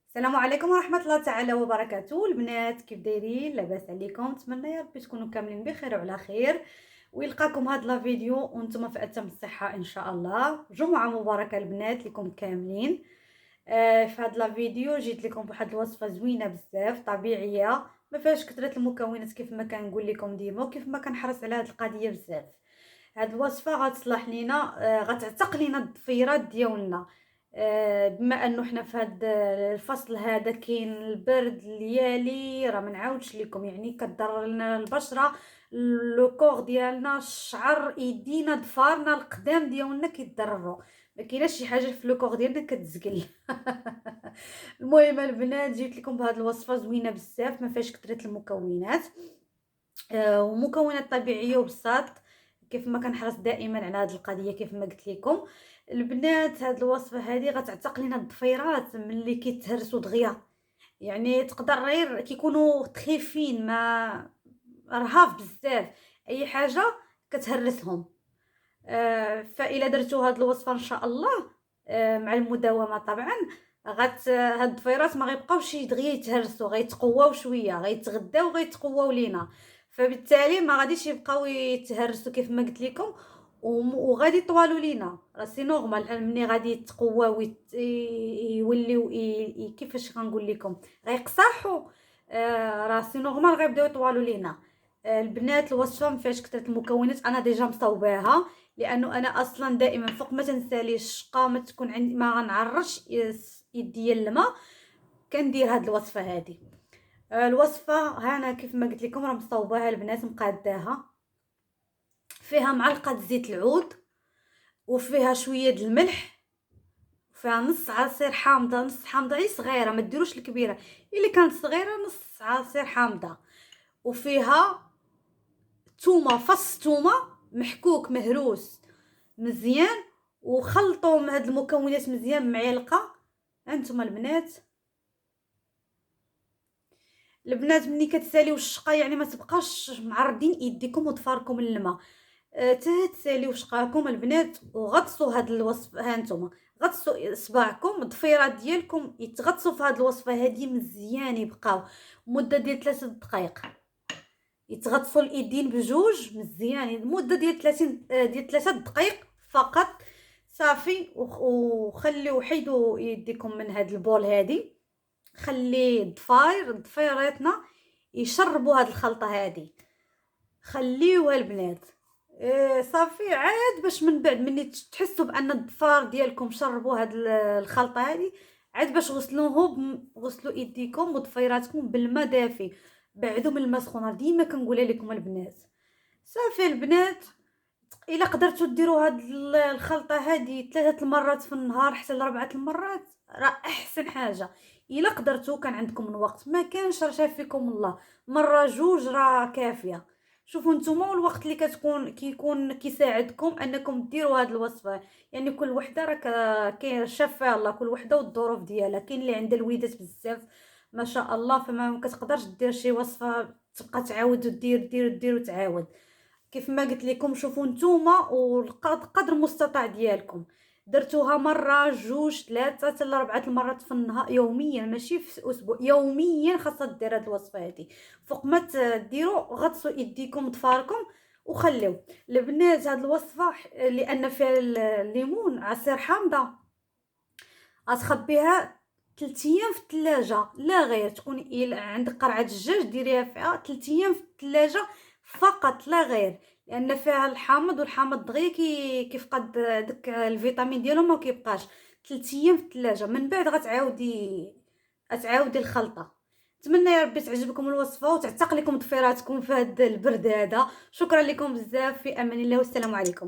السلام عليكم ورحمة الله تعالى وبركاته. البنات كيف دايرين؟ لاباس عليكم؟ نتمنى يا ربي تكونوا كاملين بخير وعلى خير، ويلقاكم هاد لا فيديو وانتم في اتم الصحة ان شاء الله. جمعة مباركة البنات لكم كاملين. في هاد لا فيديو جيت لكم بواحد الوصفة زوينة بزاف طبيعية، ما فيهاش كثرة المكونات كيف ما كنقول لكم ديما وكيف ما كنحرص على هاد القضية بزاف. هاد الوصفه غتصلح لينا، غتعتق لينا الضفيرات ديالنا. بما انه حنا في هاد الفصل هذا كاين البرد الليالي، راه ما نعاودش لكم، يعني كضر لنا البشره، لو كور ديالنا، الشعر، ايدينا، ضفارنا، القدام ديالنا كيتضرروا. ما كايناش شي حاجه في لو كور ديالنا كتزقل. المهم البنات جبت لكم بهاد الوصفه زوينه بزاف، ما فيهاش كثره المكونات، ومكونات طبيعيه وبساط، كيف ما كنحرص دائما على هذه القضيه. كيف ما قلت لكم البنات، هذه الوصفه هذه غتعتق لنا الضفيرات ملي كيتهرسوا دغيا، يعني تقدر غير كيكونوا تخيفين، ما رهاف بزاف، اي حاجه كتهرسهم. فإلا درتو هاد الوصفه ان شاء الله، مع المداومه طبعا، هاد الضفيرات ما غيبقاوش دغيا يتهرسوا، غيتقواو شويه، غيتغداو وغيتقواو لينا، فبالتالي ما غاديش يبقاو يتهرسوا كيف ما قلت لكم، وغادي يطوالوا لينا. راه سي نورمال ملي غادي يتقواو يوليو كيفاش غنقول لكم، غيقصاحوا. راه سي نورمال غيبداو يطوالوا لينا. البنات الوصفه ما فيهاش كثره المكونات، انا ديجا مصوباها، لانه انا اصلا دائما فوق ما تنساليش الشقه، ما تكون عندي ما غنعرش يدي الماء، كندير هاد الوصفه هذه. الوصفه ها انا كيف ما قلت لكم راه مصوباها البنات، مقاداها، فيها معلقه زيت العود، وفيها شويه د الملح، فيها نص عصير حامضه، نص حامضه غير صغيره، ما ديروش الكبيره، الا كانت صغيره نص عصير حامضه، وفيها تومه، فص تومه محكوك مهروس مزيان، وخلطوا هاد المكونات مزيان بمعلقه. هانتوما البنات ملي كتساليو الشقه، يعني ما تبقاش معرضين يديكم وضفاركم للماء، تساليو شقاكم البنات وغطسوا هاد الوصفه. هانتوما غطسوا صباعكم، الضفيرات ديالكم يتغطسوا في هاد الوصفه هادي مزيان، يبقاو مده ديال 3 دقائق، يتغطسوا الايدين بجوج مزيان مده ديال 30 ديال 3 دقائق فقط، صافي. وخليو حيدوا يديكم من هاد البول هادي، خلي ضفيراتنا يشربوا هاد الخلطه هادي، خليوها البنات. صافي عاد باش من بعد مني تحسوا بان الضفار ديالكم شربوا هاد الخلطه هادي، عاد باش غسلوا ايديكم وضفيراتكم بالماء دافي، بعدوا من الماء سخون، ديما كنقولها لكم البنات. صافي البنات، الا قدرتوا ديروا هاد الخلطه هادي 3 المرات في النهار حتى ل4 المرات، راه احسن حاجه. الا قدرتوا كان عندكم الوقت، ما كانش راه شافيكم الله، مره جوج راه كافيه. شوفوا نتوما، والوقت اللي كيكون كيساعدكم انكم ديروا هاد الوصفه، يعني كل وحده راه كاين شافها الله، كل وحده والظروف ديالها، كاين اللي عندها الويدات بزاف ما شاء الله، فما كتقدرش دير شي وصفه تبقى تعاود ودير دير دير وتعاود. كيف ما قلت لكم، شوفوا نتوما والقدر المستطاع ديالكم، درتوها مره جوج ثلاثه حتى ل4 المرات في النهار يوميا، ماشي في اسبوع، يوميا خاصها دير هاد الوصفه هادي. فوق ما ديروا غطسوا يديكم ضفاركم وخليو البنات هاد الوصفه، لان فيها الليمون عصير حامضه، غتخبيها 3 ايام في الثلاجه، لا غير تكون عندك قرعه دجاج ديريها فيها 3 ايام في الثلاجه فقط لا غير، لان فيها الحامض، والحامض دغيا كيفقد داك الفيتامين ديالو، ما كيبقاش. 3 ايام في الثلاجه، من بعد غتعاودي الخلطه. نتمنى يا ربي تعجبكم الوصفه وتعتق لكم ضفيراتكم في هذا البرد هذا. شكرا لكم بزاف، في امان الله، والسلام عليكم.